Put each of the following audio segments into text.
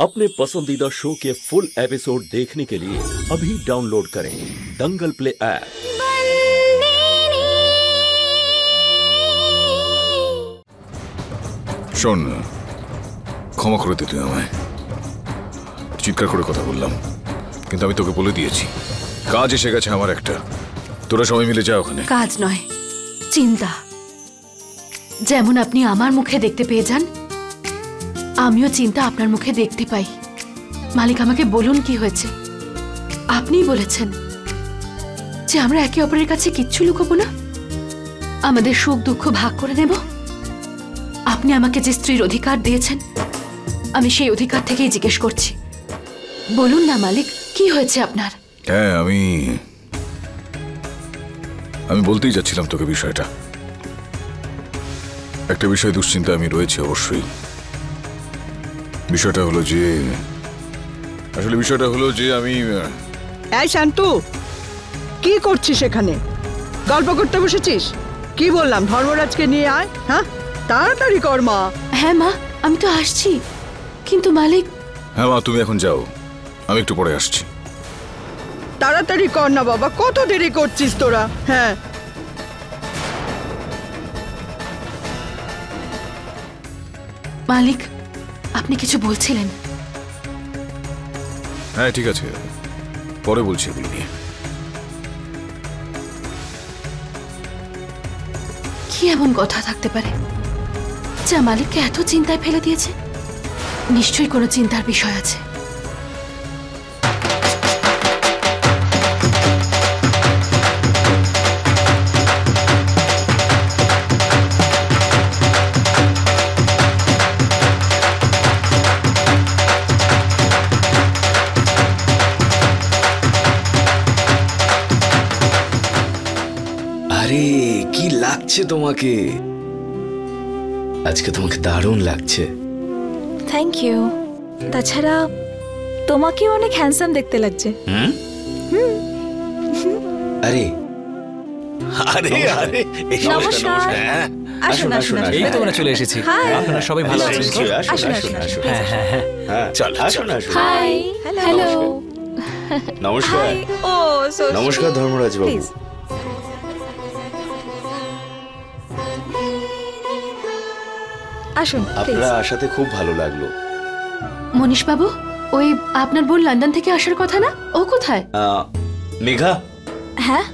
अपने पसंदीदा शो के फुल एपिसोड देखने के लिए अभी डाउनलोड करें दंगल प्ले ऐप। শোন, ক্ষমা করে দে তুই আমায়। চিৎকার করে কথা বললাম, কিন্তু আমি তোকে বলে দিয়েছি কাজ এসে গেছে আমার একটা। তোরা সবাই মিলে যা ওখানে। কাজ নয়, চিন্তা। যেমন আপনি আমার মুখে দেখতে পেয়ে যান, আমিও চিন্তা আপনার মুখে দেখতে পাই। মালিক, আমাকে বলুন কি হয়েছে। আপনিই বলেছেন যে আমরা একে অপরের কাছে কিচ্ছু লুকোবো না, আমাদের সুখ দুঃখ ভাগ করে নেব। আপনি আমাকে যে স্ত্রীর অধিকার দিয়েছেন, আমি সেই অধিকার থেকেই জিজ্ঞেস করছি। বলুন না মালিক, কি হয়েছে আপনার? হ্যাঁ, আমি বলতেই যাচ্ছিলাম তোকে বিষয়টা। একটা বিষয় দুশ্চিন্তা আমি রয়েছে অবশ্যই। বিষয়টা হলো যে আমি এই শান্তু, কি করছিস এখানে? গল্প করতে বসেছিস? কি বললাম ধর্মরাজকে নিয়ে আয়। হ্যাঁ, তাড়াতাড়ি কর মা। হ্যাঁ মা, আমি তো আসছি, কিন্তু মালিক। হ্যাঁ মা, তুমি এখন যাও, আমি একটু পরে আসছি। তাড়াতাড়ি কর না বাবা, কত দেরি করছিস তোরা? হ্যাঁ মালিক, আপনি কিছু বলছিলেন? হ্যাঁ ঠিক আছে, পরে বলছি এগুলো নিয়ে। কি এমন কথা থাকতে পারে যা মালিককে এত চিন্তায় ফেলে দিয়েছে? নিশ্চয়ই কোনো চিন্তার বিষয় আছে। আরে কি লাগছে তোমাকে? আজকে তোমাকে দারুণ লাগছে। Thank you. তাছাড়া তোমাকে অনেক হ্যান্ডসাম দেখতে লাগছে। আরে আরে আরে নমস্কার। আসুন আসুন, এই তো আমরা চলে এসেছি। আপনারা সবাই ভালো আছেন? আসুন আসুন আসুন। হ্যাঁ হ্যাঁ হ্যাঁ, চল আসুন আসুন। হাই। হ্যালো। নমস্কার। ও সো নমস্কার ধর্মরাজ বাবু। আসুন। আপনার আসাতে খুব ভালো লাগলো। মনীষ বাবু, ওই আপনার বোন লন্ডন থেকে আসার কথা না, ও কোথায়? মেঘা। হ্যাঁ,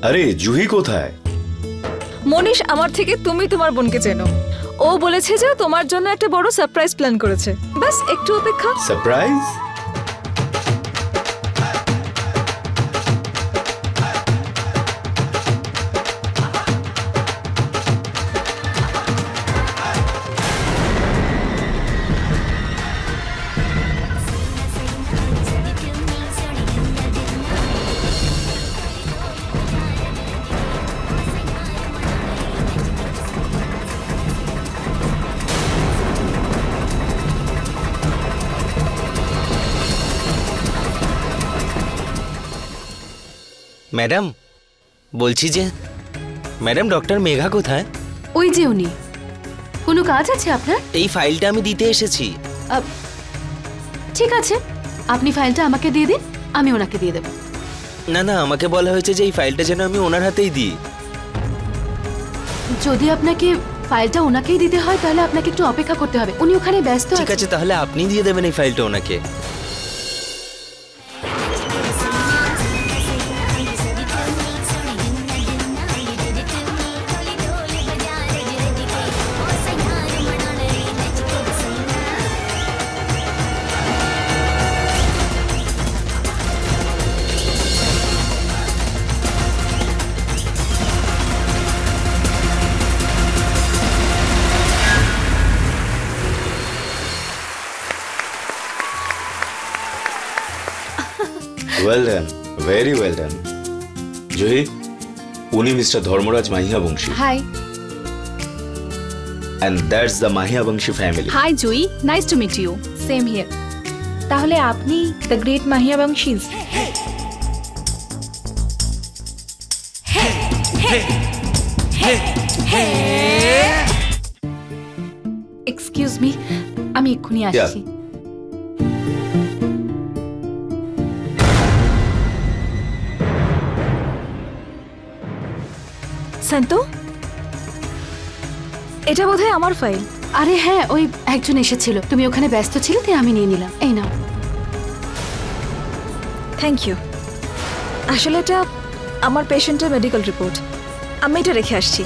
আরে জুহি কোথায়? মনীষ আমার থেকে তুমি তোমার বোনকে চেনো। ও বলেছে যে তোমার জন্য একটা বড় সারপ্রাইজ প্ল্যান করেছে। বাস একটু অপেক্ষা। সারপ্রাইজ? ম্যাডাম, বলছি যে ম্যাডাম ডক্টর মেঘা কোথায়? ওই যে উনি। কোনো কাজ আছে আপনার? এই ফাইলটা আমি দিতে এসেছি। ঠিক আছে, আপনি ফাইলটা আমাকে দিয়ে দিন, আমি ওনাকে দিয়ে দেব। না না, আমাকে বলা হয়েছে যে এই ফাইলটা যেন আমি ওনার হাতেই দিই। যদি আপনাকে ফাইলটা ওনাকেই দিতে হয় তাহলে আপনাকে একটু অপেক্ষা করতে হবে, উনি ওখানে ব্যস্ত ঠিক আছে, তাহলে আপনি দিয়ে দেবেন এই ফাইলটা ওনাকে। Well done, very well done. Juhi, উনি mister Dharmaraj Mahiya Bangshi. Hi. And that's the Mahiya Bangshi family. Hi Juhi, nice to meet you. Same here. তাহলে আপনি the great Mahiya Bangshis? Excuse me, আমি এক্ষুনি আসছি। শান্তু, এটা বোধহয় আমার ফাইল। আরে হ্যাঁ, ওই একজন এসেছিল, তুমি ওখানে ব্যস্ত ছিলে তাই আমি নিয়ে নিলাম। এই নাও। Thank you. আসলে এটা আমার পেশেন্টের মেডিকেল রিপোর্ট, আমি এটা রেখে আসছি।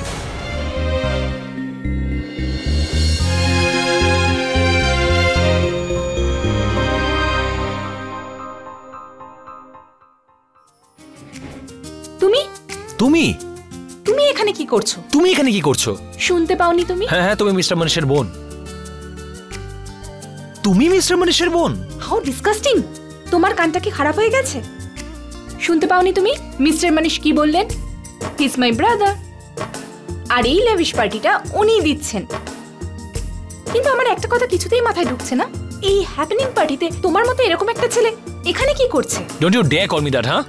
তুমি তুমি তুমি এখানে কি করছো? তুমি এখানে কি করছো? শুনতে পাওনি তুমি? হ্যাঁ হ্যাঁ, তুমি মিস্টার মনীশের বোন। তুমি মিস্টার মনীশের বোন? How disgusting! তোমার কানটা কি খারাপ হয়ে গেছে? শুনতে পাওনি তুমি? মিস্টার মনীশ কি বললেন? He is my brother. আর এই লেভিশ পার্টিটা উনিই দিচ্ছেন। কিন্তু আমার একটা কথা কিছুতেই মাথায় ঢুকছে না, এই হ্যাপেনিং পার্টিতে তোমার মতো এরকম একটা ছেলে এখানে কি করছে? Don't you dare call me that. হ্যাঁ,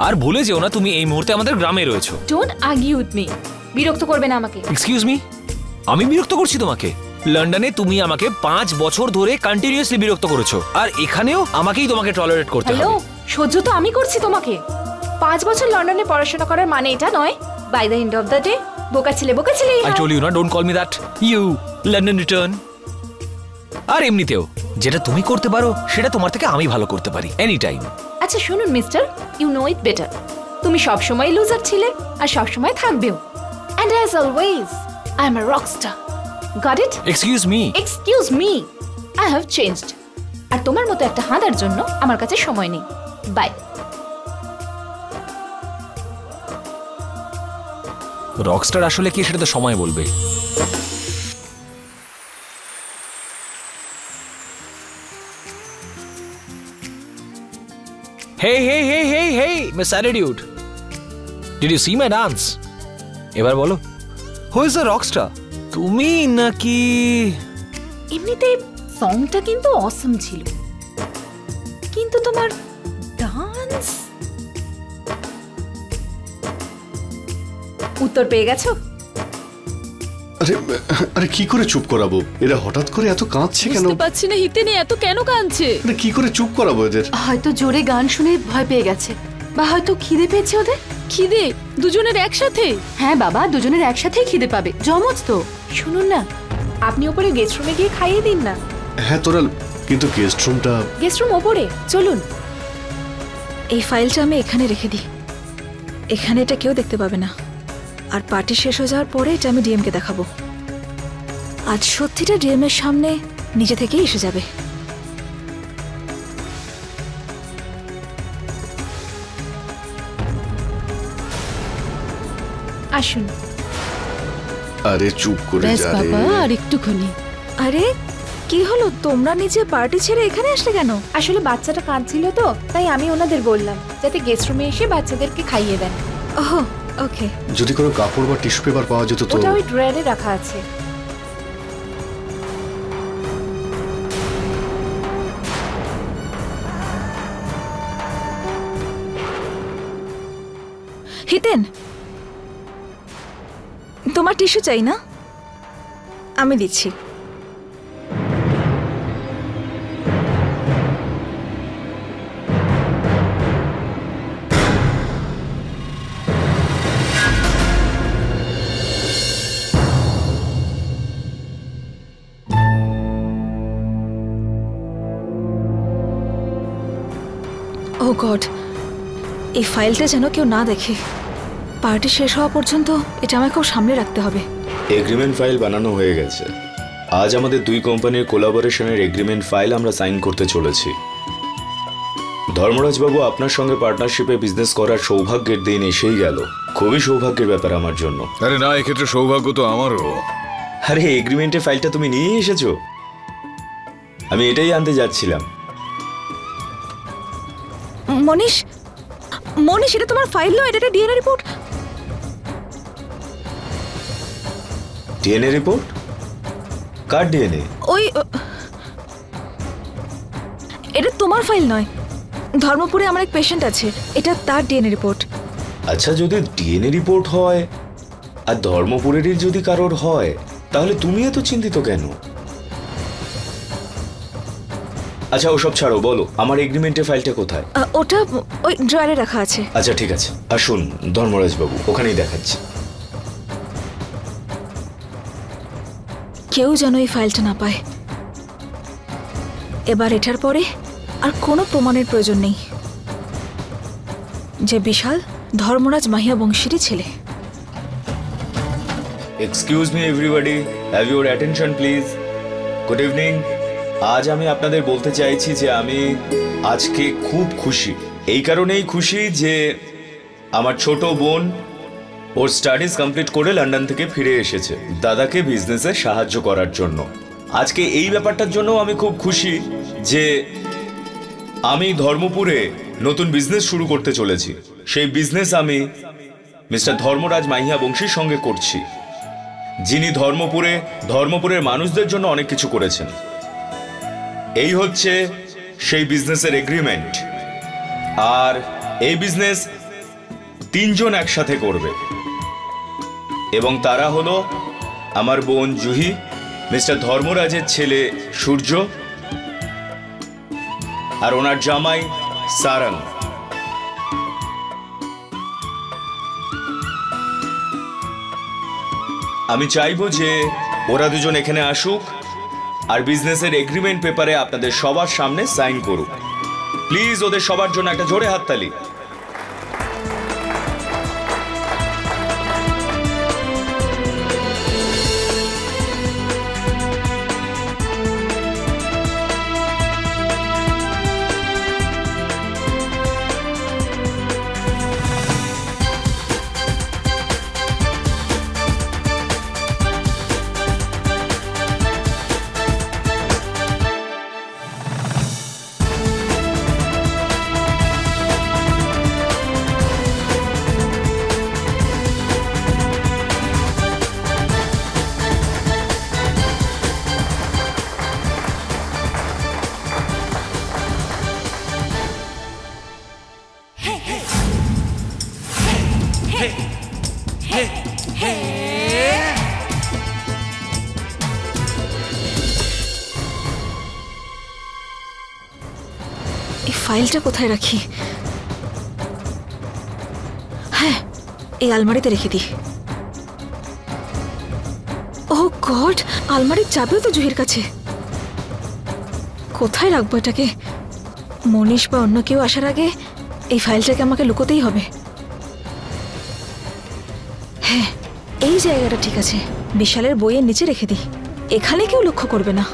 আর ভুলে যেও না তুমি এই মুহূর্তে আমাদের গ্রামে রয়েছো। Don't argue with me. বিরক্ত করবে না আমাকে। এক্সকিউজ মি, আমি বিরক্ত করছি তোমাকে? লন্ডনে তুমি আমাকে 5 বছর ধরে কন্টিনিউয়াসলি বিরক্ত করেছো, আর এখানেও আমাকেই তোমাকে টলারেট করতে হবে। হ্যালো, সহ্য তো আমি করছি তোমাকে। 5 বছর লন্ডনে পড়াশোনা করার মানে এটা নয় by the end of the day বোকা ছেলে। আই টোল্ড ইউ না, don't call me that. You London return. আর এমনিতেও যেটা তুমি করতে পারো সেটা তোমার থেকে আমি ভালো করতে পারি এনি টাইম। আচ্ছা শুনুন mister, you know it better. তুমি সবসময় লুজার ছিলে আর সবসময় থাকবেও। And as always I am a rockstar. Got it? Excuse me. Excuse me, I have changed. আর তোমার মতো একটা হাঁদার জন্য আমার কাছে সময় নেই। বাই। রকস্টার আসলে কি সেটা তো সময় বলবে। Hey, hey, hey, hey, hey, Miss Attitude. Did you see my dance? এবার বলো, who is the rockstar? তুমি নাকি? এমনিতে সংটা কিন্তু অসম ছিল, কিন্তু তোমার ডান্স। উত্তর পেয়ে গেছো? আরে আরে কি করে চুপ করাবো? এরা হঠাৎ করে এত কাঁদছে কেন? বুঝতে পারছি না হিতেনে এত কেন কাঁদছে। আরে কি করে চুপ করাবো এদের? হয়তো জোরে গান শুনে ভয় পেয়ে গেছে, বা হয়তো খিদে পেয়েছে ওদের। খিদে? দুজনের একসাথে? হ্যাঁ বাবা, দুজনের একসাথেই খিদে পাবে, জমজ তো। শুনুন না, আপনি ওপরে গেস্ট রুমে গিয়ে খাইয়ে দিন না। হ্যাঁ তোরা, কিন্তু গেস্ট রুমটা? গেস্ট রুম ওপরে, চলুন। এই ফাইলটা আমি এখানে রেখে দিই, এখানে এটা কেউ দেখতে পাবে না। আর পার্টি শেষ হয়ে যাওয়ার পরে এটা আমি ডিএমকে দেখাবো। আজ সত্যিটা ডিএম এর সামনে নিজে থেকেই এসে যাবে। আসুন। আরে চুপ করে যা রে বাবা, আর একটুখানি। আরে কি হলো, তোমরা নিজে পার্টি ছেড়ে এখানে আসলে কেন? আসলে বাচ্চাটা কাঁদছিল তো, তাই আমি ওনাদের বললাম যাতে গেস্ট রুমে এসে বাচ্চাদেরকে খাইয়ে দেন। ওহ ওকে। যদি কোনো কাপড় বা টিস্যু পেপার পাওয়া যেত তো। ওটা ওই ড্রয়ারে রাখা আছে। হিতেন, তোমার টিস্যু চাই না? আমি দিচ্ছি। ও গড, এই ফাইলটা যেন কেউ না দেখে। পার্টি শেষ হওয়া পর্যন্ত এটা আমাকে খুব সামনে রাখতে হবে। এগ্রিমেন্ট ফাইল বানানো হয়ে গেছে। আজ আমাদের দুই কোম্পানির কোলাবোরেশনের এগ্রিমেন্ট ফাইল আমরা সাইন করতে চলেছি। ধর্মরাজবাবু, আপনার সঙ্গে পার্টনারশিপে বিজনেস করার সৌভাগ্যের দিন এসেই গেল। খুবই সৌভাগ্যের ব্যাপার আমার জন্য। আরে না, এক্ষেত্রে সৌভাগ্য তো আমারও। আরে এগ্রিমেন্টের ফাইলটা তুমি নিয়ে এসেছো? আমি এটাই আনতে যাচ্ছিলাম। মনীষ, মনীষ, এটা তোমার ফাইল নয়, এটা ডিএনএ রিপোর্ট। DNA report? কার ডিএনএ? ওই এটা তোমার ফাইল নয়, ধর্মপুরে আমার এক পেশেন্ট আছে, এটা তার ডিএনএ রিপোর্ট। আচ্ছা, যদি ডিএনএ রিপোর্ট হয় আর ধর্মপুরেরই যদি কারোর হয়, তাহলে তুমি এত চিন্তিত কেন? আচ্ছা ওসব ছাড়ো, বলো আমার এগ্রিমেন্টের ফাইলটা কোথায়? ওটা ওই ড্রয়ারে রাখা আছে। আচ্ছা ঠিক আছে, আসুন ধর্মরাজ বাবু, ওখানেই দেখাচ্ছি। কেউ যেন এই ফাইলটা না পায়। এবার এটার পরে আর কোনো প্রমাণের প্রয়োজন নেই যে বিশাল ধর্মরাজ মাহিয়া বংশীরই ছেলে। Excuse me everybody, have your attention please. Good evening. আজ আমি আপনাদের বলতে চাইছি যে আমি আজকে খুব খুশি। এই কারণেই খুশি যে আমার ছোট বোন ওর স্টাডিজ কমপ্লিট করে লন্ডন থেকে ফিরে এসেছে দাদাকে বিজনেসে সাহায্য করার জন্য। আজকে এই ব্যাপারটার জন্য আমি খুব খুশি যে আমি ধর্মপুরে নতুন বিজনেস শুরু করতে চলেছি। সেই বিজনেস আমি মিস্টার ধর্মরাজ মাহিয়া বংশীর সঙ্গে করছি, যিনি ধর্মপুরের মানুষদের জন্য অনেক কিছু করেছেন। এই হচ্ছে সেই বিজনেসের এগ্রিমেন্ট। আর এই বিজনেস 3 জন একসাথে করবে এবং তারা হলো আমার বোন জুহি, মিস্টার ধর্মরাজের ছেলে সূর্য আর ওনার জামাই সারং। আমি চাইবো যে ওরা দুজন এখানে আসুক আর বিজনেসের এগ্রিমেন্ট পেপারে আপনাদের সবার সামনে সাইন করুক। প্লিজ ওদের সবার জন্য একটা জোরে হাততালি। ফাইলটা কোথায় রাখি? হ্যাঁ, এই আলমারিতে রেখে দিই। ও গড, আলমারির চাবিও তো জুহির কাছে। কোথায় রাখবো এটাকে? মনীষ বা অন্য কেউ আসার আগে এই ফাইলটাকে আমাকে লুকোতেই হবে। হ্যাঁ, এই জায়গাটা ঠিক আছে। বিশালের বইয়ের নিচে রেখে দিই, এখানে কেউ লক্ষ্য করবে না।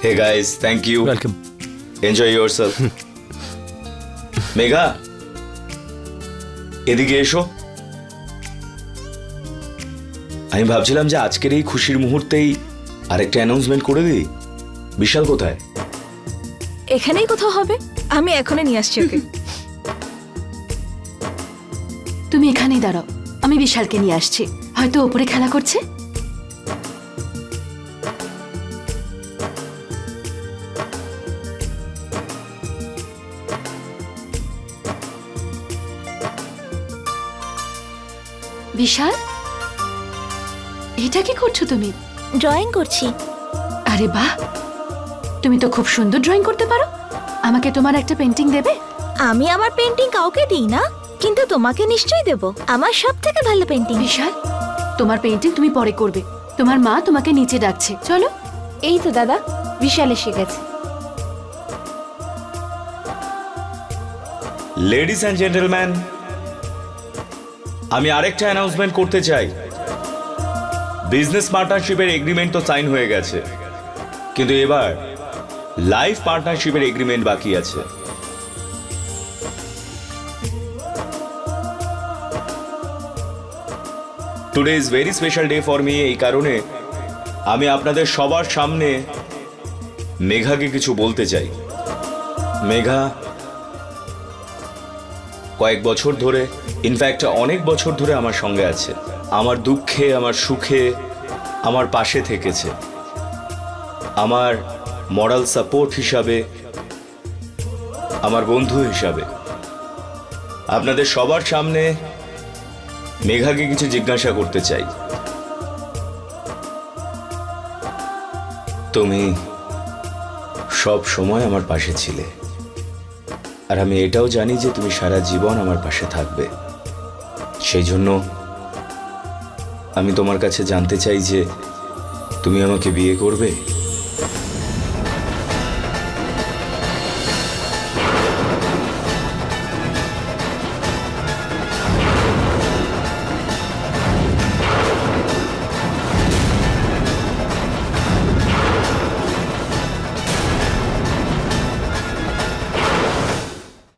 Hey guys, thank you. Welcome. Enjoy yourself. Megha, এদিকে এসো। আমি ভাবছিলাম যে আজকের এই খুশির মুহূর্তেই আরেকটা অ্যানাউন্সমেন্ট করে দিই। বিশাল কোথায়? এখানেই কোথাও হবে, আমি এখনই নিয়ে আসছি ওকে। তুমি এখানেই দাঁড়াও, আমি বিশালকে নিয়ে আসছি। হয়তো ওপরে খেলা করছে। বিশাল, এটা কি করছো তুমি? ড্রয়িং করছি। আরে বাহ, তুমি তো খুব সুন্দর ড্রয়িং করতে পারো। আমাকে তোমার একটা পেন্টিং দেবে? আমি আমার পেন্টিং কাউকে দিই না, কিন্তু তোমাকে নিশ্চয়ই দেব। আমার সব থেকে ভালো পেন্টিং। বিশাল, তোমার পেন্টিং তুমি পরে করবে। তোমার মা তোমাকে নিচে ডাকছে, চলো। এই তো দাদা, বিশাল এসে গেছে। লেডিস অ্যান্ড জেন্টলম্যান, আমি আরেকটা অ্যানাউন্সমেন্ট করতে চাই। বিজনেস পার্টনারশিপের এগ্রিমেন্ট তো সাইন হয়ে গেছে, কিন্তু এবার লাইফ পার্টনারশিপের এগ্রিমেন্ট বাকি আছে। Today is very special day for me. এই কারণে আমি আপনাদের সবার সামনে মেঘাকে কিছু বলতে চাই। মেঘা কয়েক বছর ধরে, ইনফ্যাক্ট অনেক বছর ধরে আমার সঙ্গে আছে। আমার দুঃখে, আমার সুখে আমার পাশে থেকেছে। আমার মরাল সাপোর্ট হিসাবে, আমার বন্ধু হিসাবে। আপনাদের সবার সামনে মেঘাকে কিছু জিজ্ঞাসা করতে চাই। তুমি সব সময় আমার পাশে ছিলে, আর আমি এটাও জানি যে তুমি সারা জীবন আমার পাশে থাকবে। সেই জন্য আমি তোমার কাছে জানতে চাই যে তুমি আমাকে বিয়ে করবে।